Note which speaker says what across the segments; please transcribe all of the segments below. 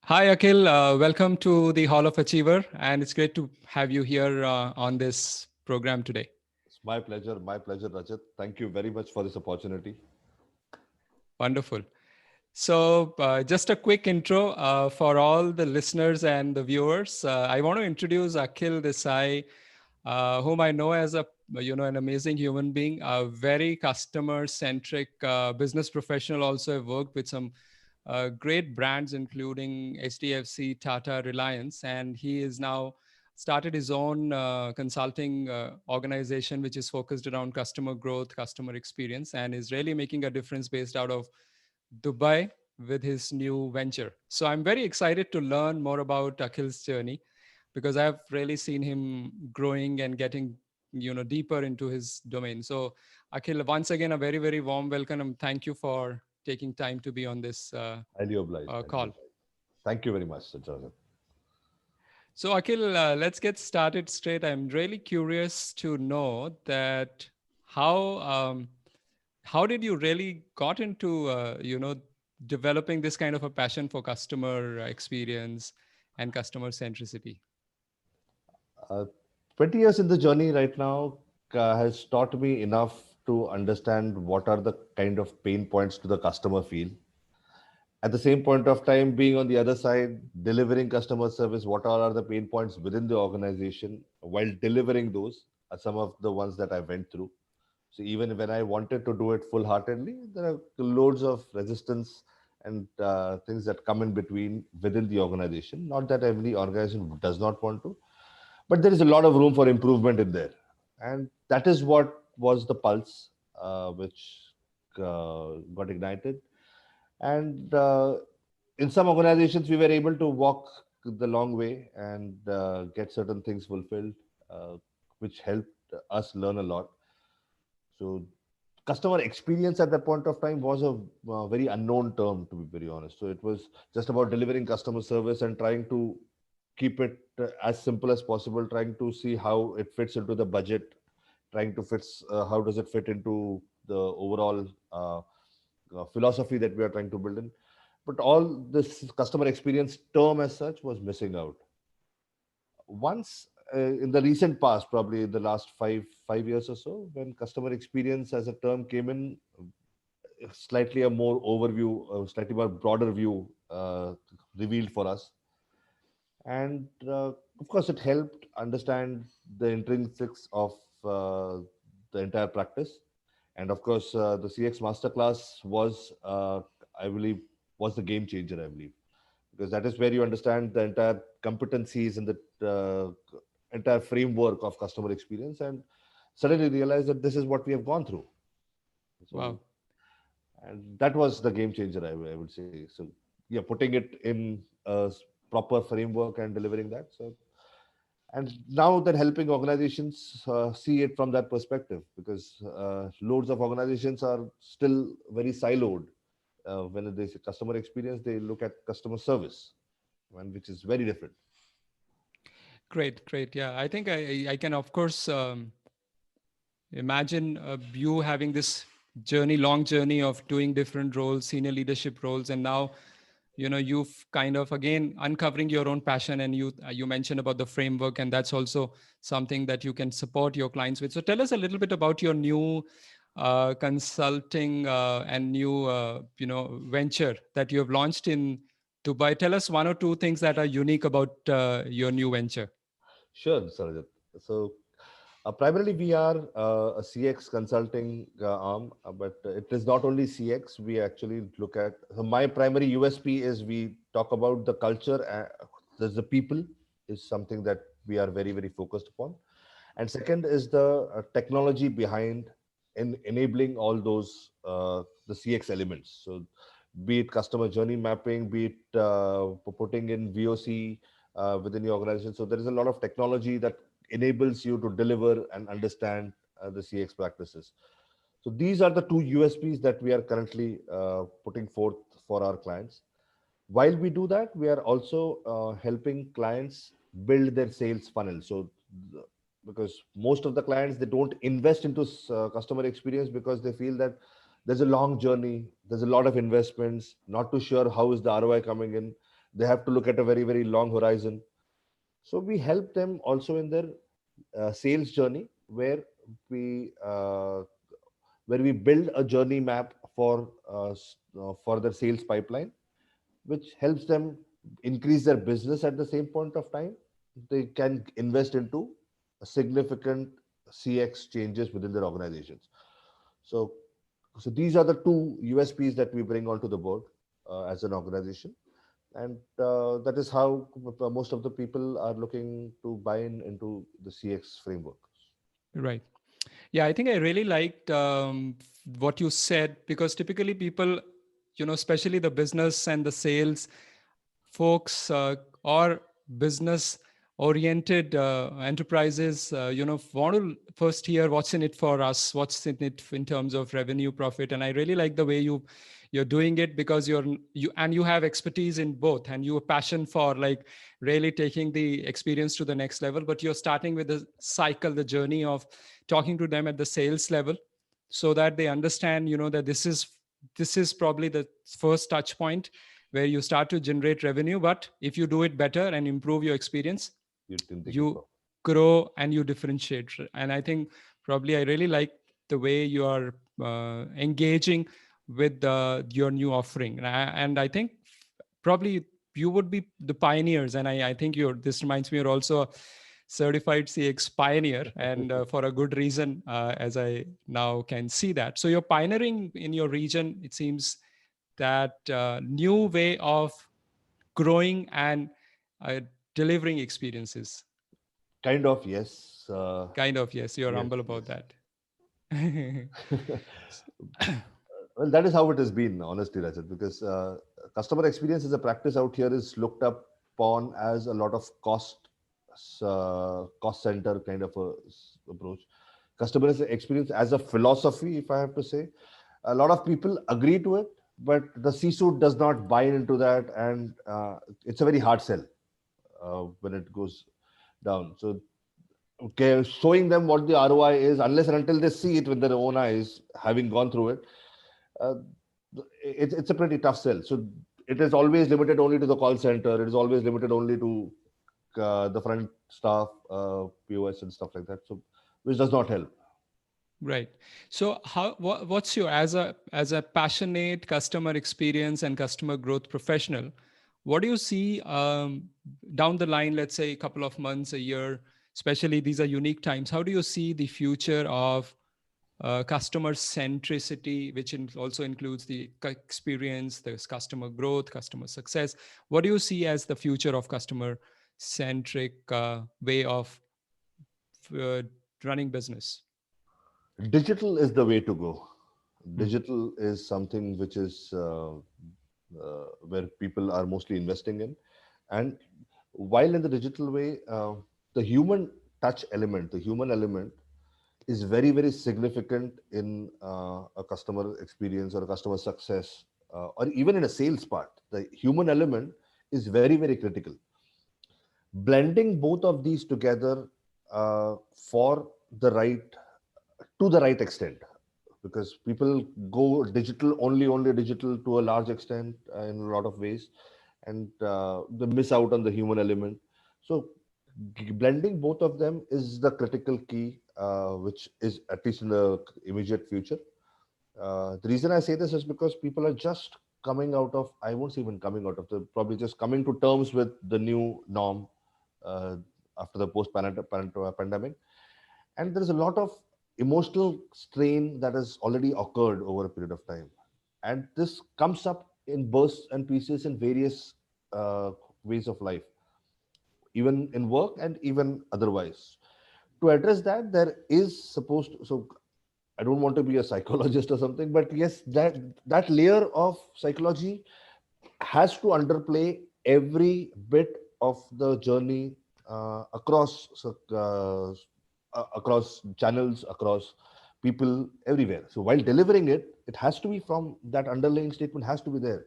Speaker 1: Hi, Akhil. Welcome to the Hall of Achiever, and it's great to have you here on this program today.
Speaker 2: It's my pleasure, Rajat. Thank you very much for this opportunity.
Speaker 1: Wonderful. So, just a quick intro for all the listeners and the viewers. I want to introduce Akhil Desai, whom I know as an amazing human being, a very customer-centric business professional. Also, I've worked with some great brands, including HDFC, Tata, Reliance, and he is now started his own consulting organization, which is focused around customer growth, customer experience, and is really making a difference based out of Dubai with his new venture. So I'm very excited to learn more about Akhil's journey because I've really seen him growing and getting deeper into his domain. So Akhil, once again, a very very warm welcome and thank you for taking time to be on this
Speaker 2: Highly obliged. Highly
Speaker 1: call.
Speaker 2: obliged. Thank you very much, Rajat.
Speaker 1: So Akhil, let's get started straight. I'm really curious to know that how um, how did you really got into developing this kind of a passion for customer experience and customer centricity?
Speaker 2: Uh, 20 years in the journey right now has taught me enough to understand what are the kind of pain points to the customer feel. At the same point of time, being on the other side, delivering customer service, what all are the pain points within the organization while delivering those are some of the ones that I went through. So even when I wanted to do it full heartedly, there are loads of resistance and things that come in between within the organization. Not that every organization does not want to, but there is a lot of room for improvement in there. And that is what was the pulse which got ignited. And in some organizations, we were able to walk the long way and get certain things fulfilled, uh, which helped us learn a lot. So customer experience at that point of time was a very unknown term, to be very honest. So it was just about delivering customer service and trying to keep it as simple as possible, trying to see how it fits into the budget, trying to fits how does it fit into the overall philosophy that we are trying to build in. But all this customer experience term as such was missing out. Once in the recent past, probably in the last five years or so, when customer experience as a term came in, slightly a more overview, slightly more broader view revealed for us. And of course, it helped understand the intrinsics of the entire practice. And of course, the CX Masterclass was, I believe, was the game changer, I believe, because that is where you understand the entire competencies and the entire framework of customer experience and suddenly realize that this is what we have gone through. So,
Speaker 1: Wow.
Speaker 2: and that was the game changer, I would say. So, yeah, putting it in a proper framework and delivering that. So, and now they're helping organizations see it from that perspective because loads of organizations are still very siloed. When they say customer experience, they look at customer service, and which is very different.
Speaker 1: Great, great. Yeah, I think I can, of course, imagine you having this journey, long journey of doing different roles, senior leadership roles, and now you've kind of again uncovering your own passion, and you mentioned about the framework, and that's also something that you can support your clients with. So tell us a little bit about your new consulting and new venture that you have launched in Dubai. Tell us one or two things that are unique about your new venture.
Speaker 2: Sure, Sarajit. So, primarily we are a CX consulting arm, but it is not only CX. We actually look at so my primary USP is we talk about the culture. There's the people is something that we are very very focused upon, and second is the technology behind in enabling all those the CX elements. So, be it customer journey mapping, be it putting in VOC within your organization. So there is a lot of technology that enables you to deliver and understand the CX practices. So these are the two USPs that we are currently putting forth for our clients. While we do that, we are also helping clients build their sales funnel. So because most of the clients, they don't invest into customer experience because they feel that there's a long journey, there's a lot of investments, not too sure how is the ROI coming in. They have to look at a very, very long horizon. So we help them also in their sales journey, we uh, where we build a journey map for their sales pipeline, which helps them increase their business. At the same point of time, they can invest into a significant CX changes within their organizations. So, so these are the two USPs that we bring onto the board as an organization, and that is how most of the people are looking to buy into the CX framework.
Speaker 1: Right. Yeah, I think I really liked what you said, because typically people, especially the business and the sales folks, or business oriented enterprises, want to first hear what's in it for us, what's in it in terms of revenue, profit. And I really like the way you're doing it, because you have expertise in both, and you have passion for like really taking the experience to the next level. But you're starting with the cycle, the journey of talking to them at the sales level, so that they understand, that this is probably the first touch point where you start to generate revenue. But if you do it better and improve your experience,
Speaker 2: You think they can
Speaker 1: you
Speaker 2: grow.
Speaker 1: grow and you differentiate. And I think probably I really like the way you are engaging with your new offering. And I think probably you would be the pioneers. And I think this reminds me, you're also a certified CX pioneer, and for a good reason, as I now can see that. So you're pioneering in your region, it seems, that new way of growing and uh, delivering experiences.
Speaker 2: Kind of, yes.
Speaker 1: Kind of, yes, you're
Speaker 2: Yes,
Speaker 1: humble about
Speaker 2: yes.
Speaker 1: that.
Speaker 2: Well, that is how it has been, honestly, Rajat, because customer experience as a practice out here is looked up upon as a lot of cost center kind of approach. Customer experience as a philosophy, if I have to say, a lot of people agree to it, but the C-suite does not buy into that, and it's a very hard sell when it goes down. So, okay, showing them what the ROI is, unless and until they see it with their own eyes, having gone through it, uh, it's a pretty tough sell. So it is always limited only to the call center. It is always limited only to the front staff, POS and stuff like that. So which does not help.
Speaker 1: Right. So what's your, as a passionate customer experience and customer growth professional, what do you see down the line, let's say a couple of months, a year, especially these are unique times. How do you see the future of customer centricity, which also includes the experience, there's customer growth, customer success? What do you see as the future of customer centric way of uh, running business?
Speaker 2: Digital is the way to go.
Speaker 1: Hmm.
Speaker 2: Digital is something which is where people are mostly investing in. And while in the digital way, the human touch element, the human element is very, very significant in a customer experience or a customer success, or even in a sales part. The human element is very, very critical. Blending both of these together for the right to the right extent, because people go digital only digital to a large extent in a lot of ways, and they miss out on the human element. So blending both of them is the critical key, which is at least in the immediate future. The reason I say this is because people are just coming out of, I won't say even coming out of, the probably just coming to terms with the new norm uh, after the pandemic. And there is a lot of emotional strain that has already occurred over a period of time. And this comes up in bursts and pieces in various ways of life, even in work and even otherwise. To address that, there is supposed to, so I don't want to be a psychologist or something, but yes, that layer of psychology has to underplay every bit of the journey across channels, across people everywhere. So while delivering it, it has to be from that underlying statement has to be there.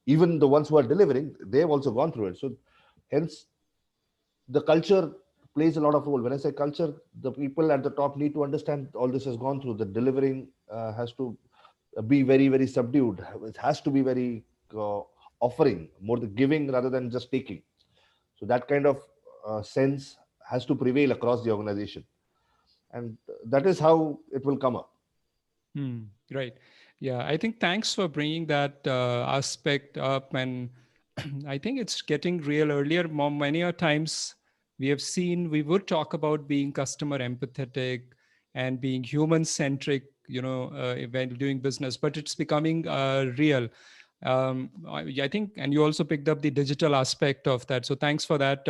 Speaker 2: Even the ones who are delivering, they've also gone through it. So hence the culture plays a lot of role. When I say culture, the people at the top need to understand all this has gone through. The delivering has to be very, very subdued. It has to be very uh, offering, more the giving rather than just taking. So that kind of sense has to prevail across the organization, and that is how it will come up.
Speaker 1: Hmm, right. Yeah, I think thanks for bringing that aspect up. And I think it's getting real earlier. Many a times we have seen, we would talk about being customer empathetic and being human centric, when doing business, but it's becoming real. I think, and you also picked up the digital aspect of that. So thanks for that.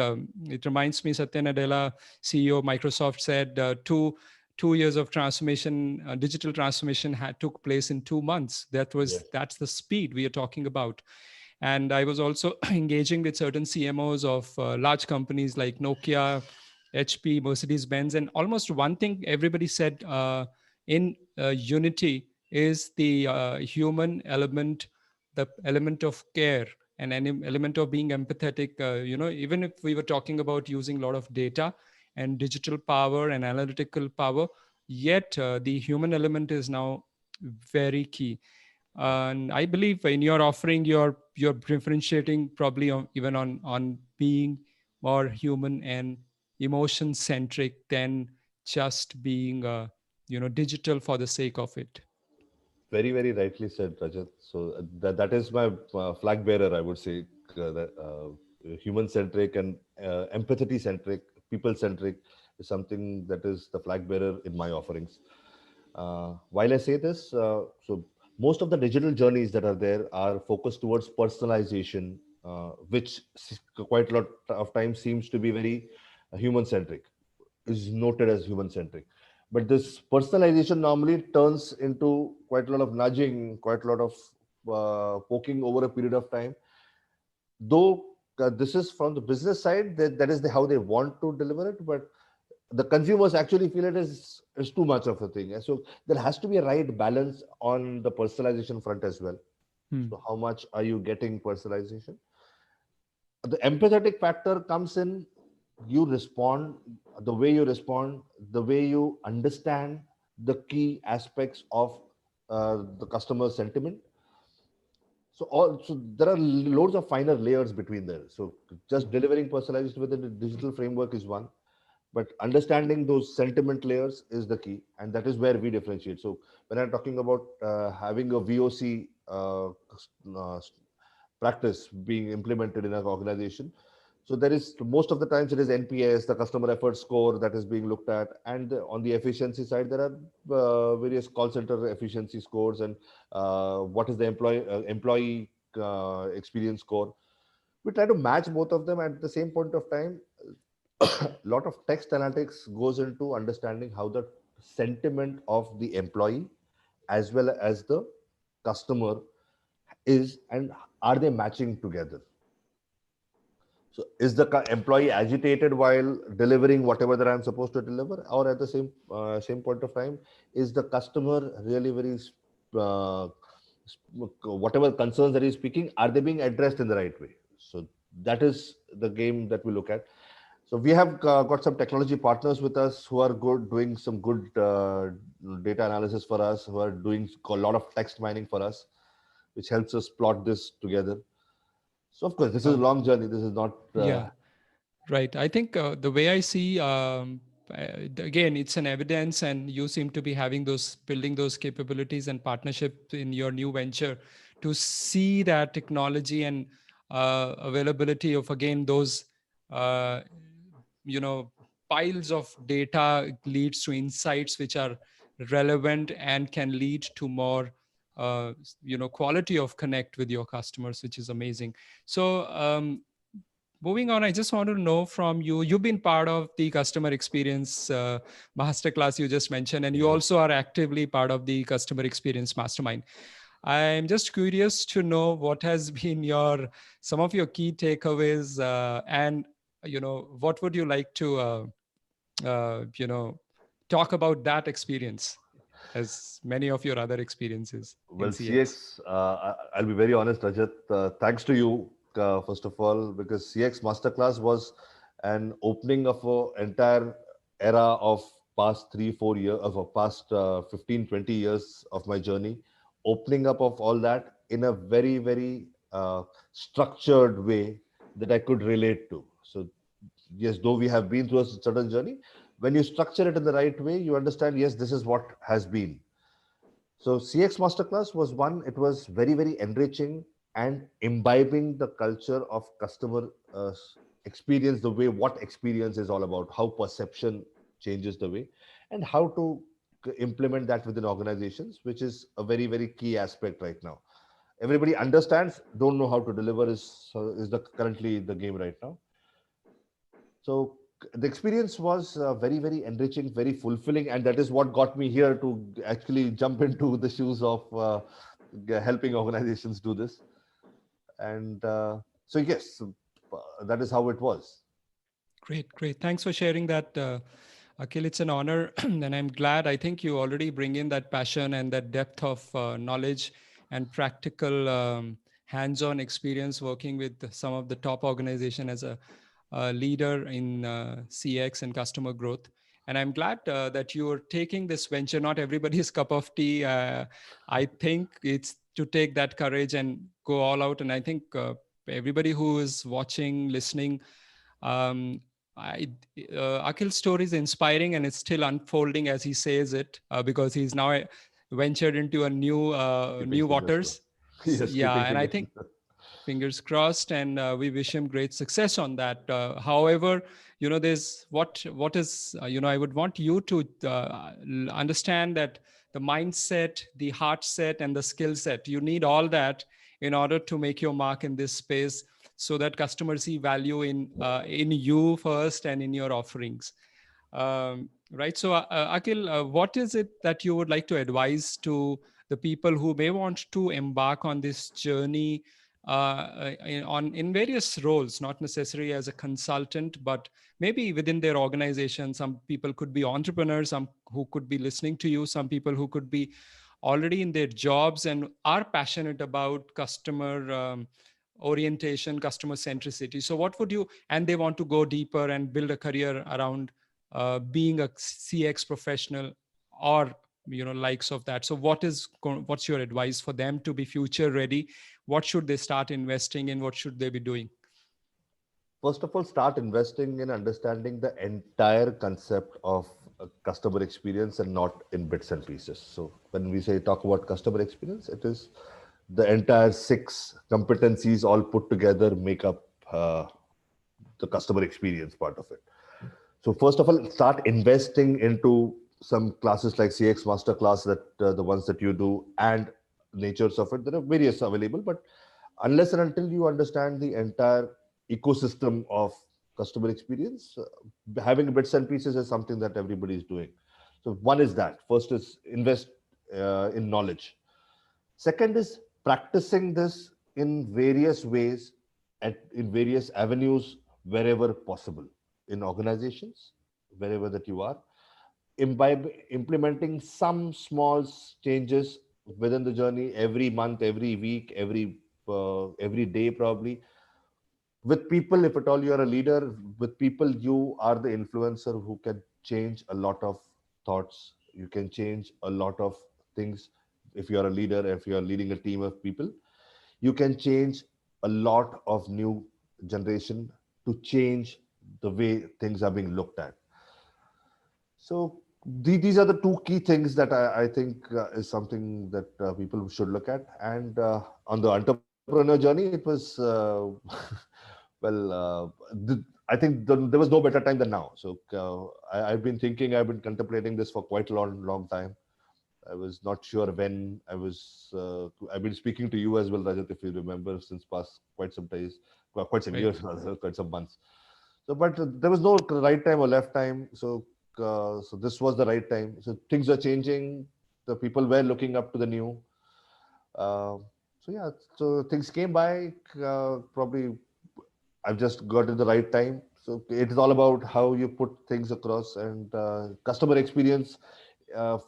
Speaker 1: It reminds me, Satya Nadella, CEO of Microsoft, said 2 years of transformation, digital transformation took place in 2 months.
Speaker 2: Yes.
Speaker 1: That's the speed we are talking about. And I was also engaging with certain CMOs of large companies like Nokia, HP, Mercedes Benz, and almost one thing everybody said in Unity is the human element, the element of care, and an element of being empathetic. Even if we were talking about using a lot of data and digital power and analytical power, yet the human element is now very key. And I believe in your offering, you're differentiating probably even on being more human and emotion centric than just being digital for the sake of it.
Speaker 2: Very, very rightly said, Rajat. So that is my flag bearer, I would say, that human centric and empathy centric, people centric is something that is the flag bearer in my offerings. While I say this, so most of the digital journeys that are there are focused towards personalization, which quite a lot of times seems to be very human centric, is noted as human centric. But this personalization normally turns into quite a lot of nudging, quite a lot of poking over a period of time. Though this is from the business side, that is how they want to deliver it, but the consumers actually feel it is too much of a thing. And so there has to be a right balance on the personalization front as well.
Speaker 1: Hmm.
Speaker 2: So how much are you getting personalization? The empathetic factor comes in, you respond, the way you respond, the way you understand the key aspects of the customer sentiment. So there are loads of finer layers between there. So just delivering personalized within a digital framework is one, but understanding those sentiment layers is the key, and that is where we differentiate. So when I'm talking about having a VOC uh, practice being implemented in an organization, so there is, most of the times it is NPS, the customer effort score, that is being looked at. And on the efficiency side, there are various call center efficiency scores, and what is the employee experience score. We try to match both of them at the same point of time. A lot of text analytics goes into understanding how the sentiment of the employee as well as the customer is, and are they matching together. So is the employee agitated while delivering whatever that I'm supposed to deliver, or at the same point of time, is the customer really very uh, whatever concerns that he's speaking, are they being addressed in the right way? So that is the game that we look at. So we have got some technology partners with us who are good, doing some good data analysis for us, who are doing a lot of text mining for us, which helps us plot this together. So of course, this is a
Speaker 1: Oh,
Speaker 2: long journey. This is not.
Speaker 1: yeah. Right. I think the way I see, again, it's an evidence, and you seem to be having building those capabilities and partnership in your new venture to see that technology and availability of, again, those, uh, you know, piles of data leads to insights which are relevant and can lead to more, quality of connect with your customers, which is amazing. So, moving on, I just want to know from you. You've been part of the customer experience masterclass you just mentioned, and you
Speaker 2: Yes.
Speaker 1: also are actively part of the customer experience mastermind. I'm just curious to know what has been your some of your key takeaways, and what would you like to talk about that experience as many of your other experiences in
Speaker 2: Well,
Speaker 1: CX.
Speaker 2: CX, I'll be very honest, Rajat. Thanks to you, first of all, because CX Masterclass was an opening of an entire era of past 3, 4 years, of a past 15, 20 years of my journey, opening up of all that in a very, very structured way that I could relate to. So yes, though we have been through a certain journey, when you structure it in the right way, you understand, yes, this is what has been. So CX Masterclass was one, it was very, very enriching and imbibing the culture of customer experience, the way what experience is all about, how perception changes the way, and how to implement that within organizations, which is a very, very key aspect right now. Everybody understands, don't know how to deliver is the currently the game right now. So the experience was very, very enriching, very fulfilling, and that is what got me here to actually jump into the shoes of helping organizations do this. And so yes, that is how it was.
Speaker 1: Great, great. Thanks for sharing that, Akhil. It's an honor, and I'm glad. I think you already bring in that passion and that depth of knowledge and practical hands-on experience working with some of the top organization as a leader in CX and customer growth. And I'm glad that you're taking this venture. Not everybody's cup of tea. I think it's to take that courage and go all out. And I think everybody who is watching, listening, um, I, Akhil's story is inspiring and it's still unfolding as he says it because he's now ventured into a
Speaker 2: Keeping
Speaker 1: new
Speaker 2: fingers crossed.
Speaker 1: waters.
Speaker 2: Yes,
Speaker 1: Yeah,
Speaker 2: keeping
Speaker 1: and I
Speaker 2: fingers.
Speaker 1: think fingers crossed, and we wish him great success on that. However, there's what is I would want you to understand that the mindset, the heart set, and the skill set, you need all that in order to make your mark in this space, so that customers see value in you first and in your offerings. Right. So, Akhil, what is it that you would like to advise to the people who may want to embark on this journey in various roles, not necessarily as a consultant, but maybe within their organization? Some people could be entrepreneurs, some who could be listening to you, some people who could be already in their jobs and are passionate about customer orientation, customer centricity. So what would you, and they want to go deeper and build a career around being a CX professional or likes of that. So what's your advice for them to be future ready? What should they start investing in? What should they be doing?
Speaker 2: First of all, start investing in understanding the entire concept of customer experience and not in bits and pieces. So when we say talk about customer experience, it is the entire 6 competencies all put together make up the customer experience part of it. So first of all, start investing into some classes like CX Masterclass, that the ones that you do, and natures of it. There are various available, but unless and until you understand the entire ecosystem of customer experience, having bits and pieces is something that everybody is doing. So one is that. First is invest in knowledge. Second is practicing this in various ways, in various avenues, wherever possible, in organizations, wherever that you are, imbibe implementing some small changes within the journey every month, every week, every day, probably with people. If at all you are a leader, with people, you are the influencer who can change a lot of thoughts. You can change a lot of things. If you are a leader, if you are leading a team of people, you can change a lot of new generation to change the way things are being looked at. So these are the 2 key things that I think is something that people should look at. And on the entrepreneur journey, it was well, I think there was no better time than now. So I've been thinking, I've been contemplating this for quite a long time. I was not sure when I've been speaking to you as well, Rajat, if you remember, since past quite some days, quite some
Speaker 1: Right.
Speaker 2: years, quite some months. So, but there was no right time or left time. So, so this was the right time. So things are changing. The people were looking up to the new. Uh, so yeah, so things came by. Probably I've just got at the right time. So it is all about how you put things across, and customer experience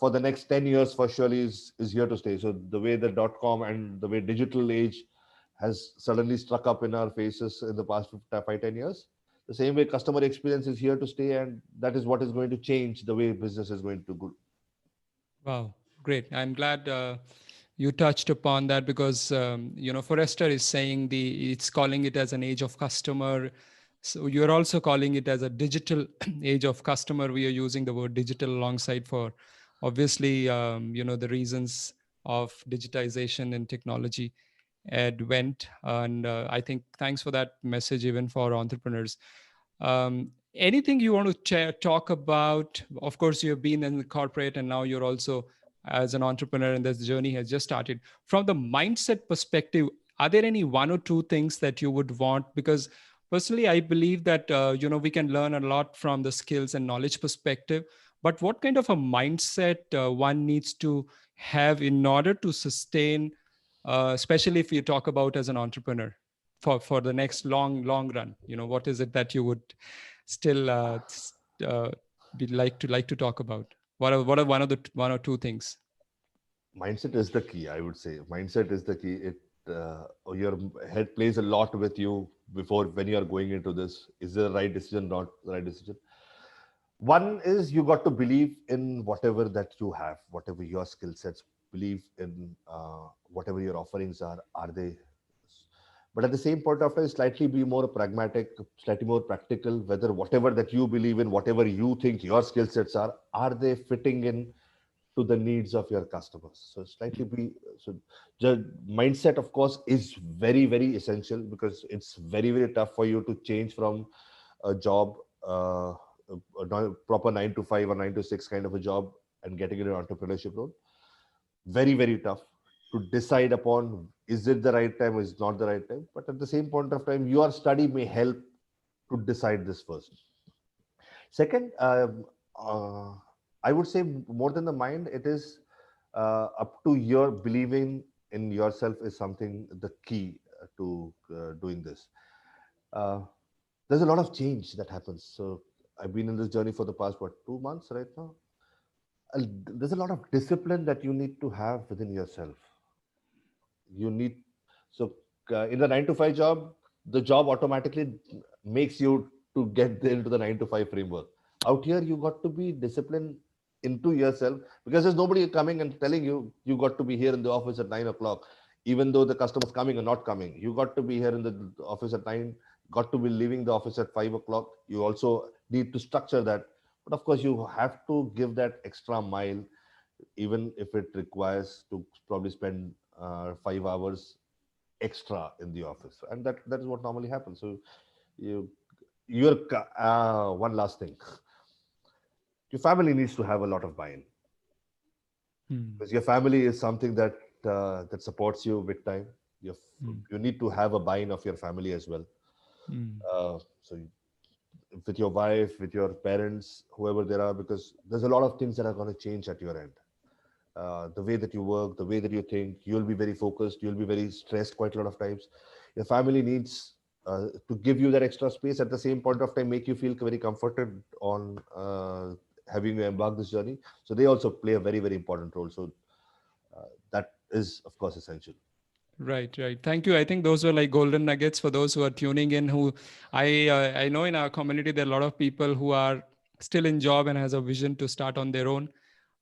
Speaker 2: for the next 10 years for surely is here to stay. So the way the .com and the way digital age has suddenly struck up in our faces in the past 5-10 years, the same way customer experience is here to stay, and that is what is going to change the way business is going to go.
Speaker 1: Wow, great. I'm glad you touched upon that because Forrester is saying it's calling it as an age of customer. So you're also calling it as a digital age of customer. We are using the word digital alongside for obviously the reasons of digitization and technology advent. And I think thanks for that message even for entrepreneurs. Anything you want to talk about? Of course, you have been in the corporate and now you're also as an entrepreneur, and this journey has just started. From the mindset perspective, are there any one or two things that you would want? Because personally, I believe that we can learn a lot from the skills and knowledge perspective. But what kind of a mindset one needs to have in order to sustain, especially if you talk about as an entrepreneur, for the next long run? What is it that you would still uh, be like to talk about? What are one or two things?
Speaker 2: Mindset is the key. I would say mindset is the key. Your head plays a lot with you before when you are going into this. Is it the right decision? Not the right decision? One is you got to believe in whatever that you have, whatever your skill sets. Believe in whatever your offerings are. Are they? But at the same point of time, slightly be more pragmatic, slightly more practical. Whether whatever that you believe in, whatever you think your skill sets are they fitting in to the needs of your customers? So slightly be so the mindset, of course, is very essential, because it's very tough for you to change from a job, a proper 9 to 5 or 9 to 6 kind of a job, and getting into an entrepreneurship role. Very tough to decide upon, is it the right time or is it not the right time. But at the same point of time, your study may help to decide this first. Second, I would say more than the mind, it is up to your believing in yourself is something the key to doing this. Uh, there's a lot of change that happens. So I've been in this journey for the past 2 months right now. There's a lot of discipline that you need to have within yourself. You need so In the 9 to 5 job, the job automatically makes you to get into the 9 to 5 framework. Out here, you got to be disciplined into yourself, because there's nobody coming and telling you got to be here in the office at 9 o'clock, even though the customer's coming or not coming. You got to be here in the office at 9, got to be leaving the office at 5 o'clock. You also need to structure that. But of course, you have to give that extra mile, even if it requires to probably spend 5 hours extra in the office, and that is what normally happens. So you you're one last thing, your family needs to have a lot of buy-in,
Speaker 1: Hmm.
Speaker 2: because your family is something that that supports you big time.
Speaker 1: Hmm.
Speaker 2: You need to have a buy-in of your family as well.
Speaker 1: Hmm.
Speaker 2: So with your wife, with your parents, whoever there are, because there's a lot of things that are going to change at your end. The way that you work, the way that you think, you'll be very focused, you'll be very stressed quite a lot of times. Your family needs to give you that extra space, at the same point of time make you feel very comforted on having you embark this journey. So they also play a very important role. So that is, of course, essential.
Speaker 1: Right. Thank you. I think those were like golden nuggets for those who are tuning in. Who I know in our community there are a lot of people who are still in job and has a vision to start on their own,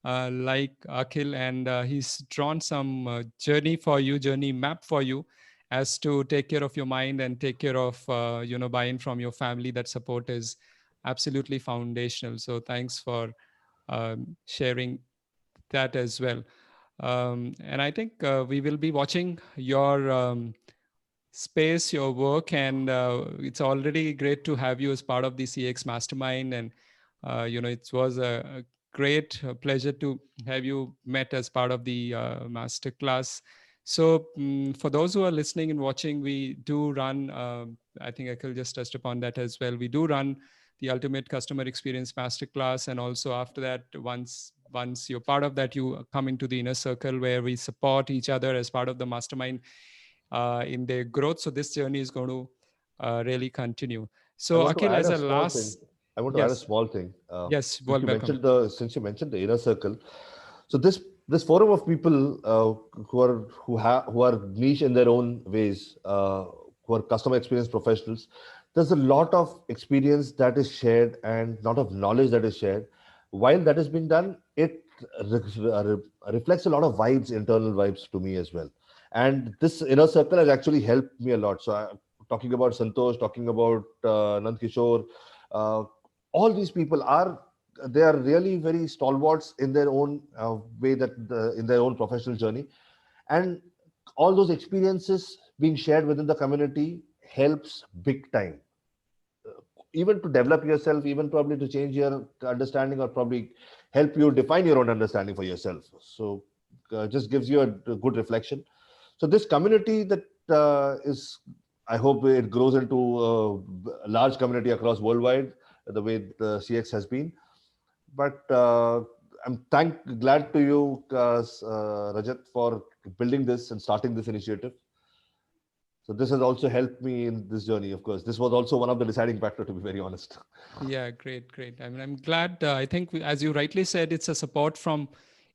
Speaker 1: like Akhil, and he's drawn some journey map for you, as to take care of your mind and take care of buy-in from your family. That support is absolutely foundational. So thanks for sharing that as well. And I think we will be watching your space, your work, and it's already great to have you as part of the CX Mastermind. And it was a great pleasure to have you met as part of the masterclass. So for those who are listening and watching, we do run. I think Akhil just touched upon that as well. We do run the Ultimate Customer Experience Masterclass, and also after that, once you're part of that, you come into the inner circle where we support each other as part of the mastermind in their growth. So this journey is going to really continue.
Speaker 2: I
Speaker 1: So
Speaker 2: want to
Speaker 1: Akhil,
Speaker 2: add
Speaker 1: as
Speaker 2: a
Speaker 1: a
Speaker 2: small thing.
Speaker 1: last,
Speaker 2: I want to add a
Speaker 1: yes,
Speaker 2: small thing.
Speaker 1: yes, well, welcome.
Speaker 2: Since you mentioned the inner circle, so this forum of people who are niche in their own ways, who are customer experience professionals. There's a lot of experience that is shared and lot of knowledge that is shared. While that is being done, it reflects a lot of vibes, internal vibes to me as well. And this inner circle has actually helped me a lot. So talking about Santosh, talking about Nand Kishore, uh, all these people they are really very stalwarts in their own way, in their own professional journey. And all those experiences being shared within the community helps big time, even to develop yourself, even probably to change your understanding, or probably help you define your own understanding for yourself. So just gives you a good reflection. So this community that is, I hope it grows into a large community across worldwide, the way the CX has been. But I'm glad to you, Rajat, for building this and starting this initiative. So this has also helped me in this journey. Of course, this was also one of the deciding factor, to be very honest.
Speaker 1: Yeah, great, great. I mean, I'm glad. I think, as you rightly said, it's a support from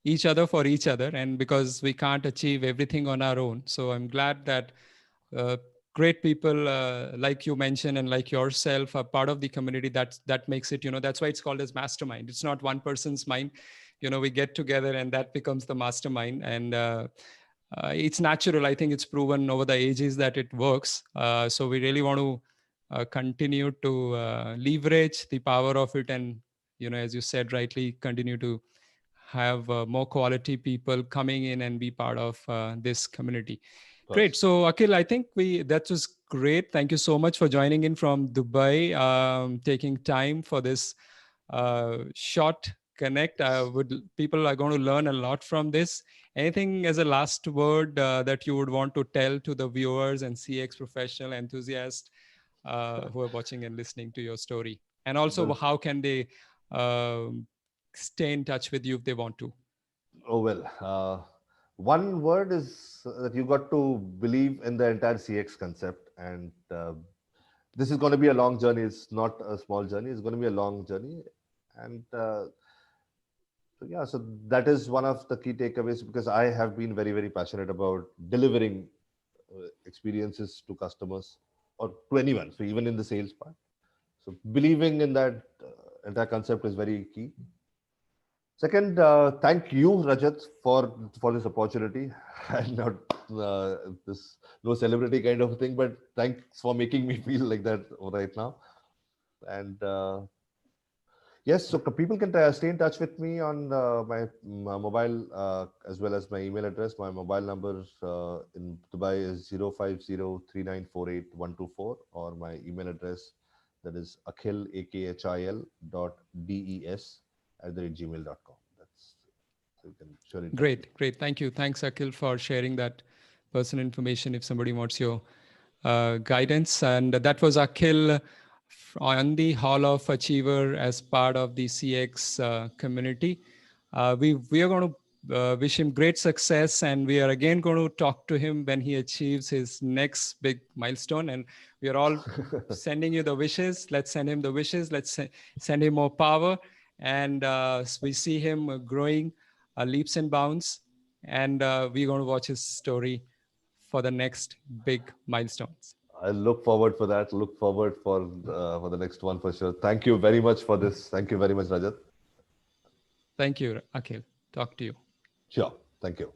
Speaker 1: each other for each other, and because we can't achieve everything on our own. So I'm glad that uh, great people like you mentioned and like yourself are part of the community. That makes it. That's why it's called as mastermind. It's not one person's mind. We get together and that becomes the mastermind, and it's natural. I think it's proven over the ages that it works. So we really want to continue to leverage the power of it, and as you said rightly, continue to have more quality people coming in and be part of this community. Great. So Akhil, I think that was great. Thank you so much for joining in from Dubai, taking time for this short connect. People are going to learn a lot from this. Anything as a last word that you would want to tell to the viewers and CX professional enthusiasts who are watching and listening to your story? And also, how can they stay in touch with you if they want to?
Speaker 2: Oh, well, one word is that you got to believe in the entire CX concept. And this is going to be a long journey. It's not a small journey. It's going to be a long journey. And so, yeah, so that is one of the key takeaways, because I have been very, very passionate about delivering experiences to customers or to anyone. So even in the sales part. So believing in that entire concept is very key. Second, thank you, Rajat, for this opportunity. And not this no celebrity kind of thing, but thanks for making me feel like that right now. And yes, so people can stay in touch with me on my mobile, as well as my email address. My mobile number in Dubai is 0503948 or my email address, that is akhil, akhil .des@gmail.com. That's, so you can surely.
Speaker 1: Great, great. Thank you. Thanks, Akhil, for sharing that personal information if somebody wants your guidance. And that was Akhil on the Hall of Achiever as part of the CX community. We are going to wish him great success, and we are again going to talk to him when he achieves his next big milestone. And we are all sending you the wishes. Let's send him the wishes. Let's send him more power. And we see him growing leaps and bounds. And we're going to watch his story for the next big milestones.
Speaker 2: I look forward for that. Look forward for the next one for sure. Thank you very much for this. Thank you very much, Rajat.
Speaker 1: Thank you, Akhil. Talk to you.
Speaker 2: Sure. Thank you.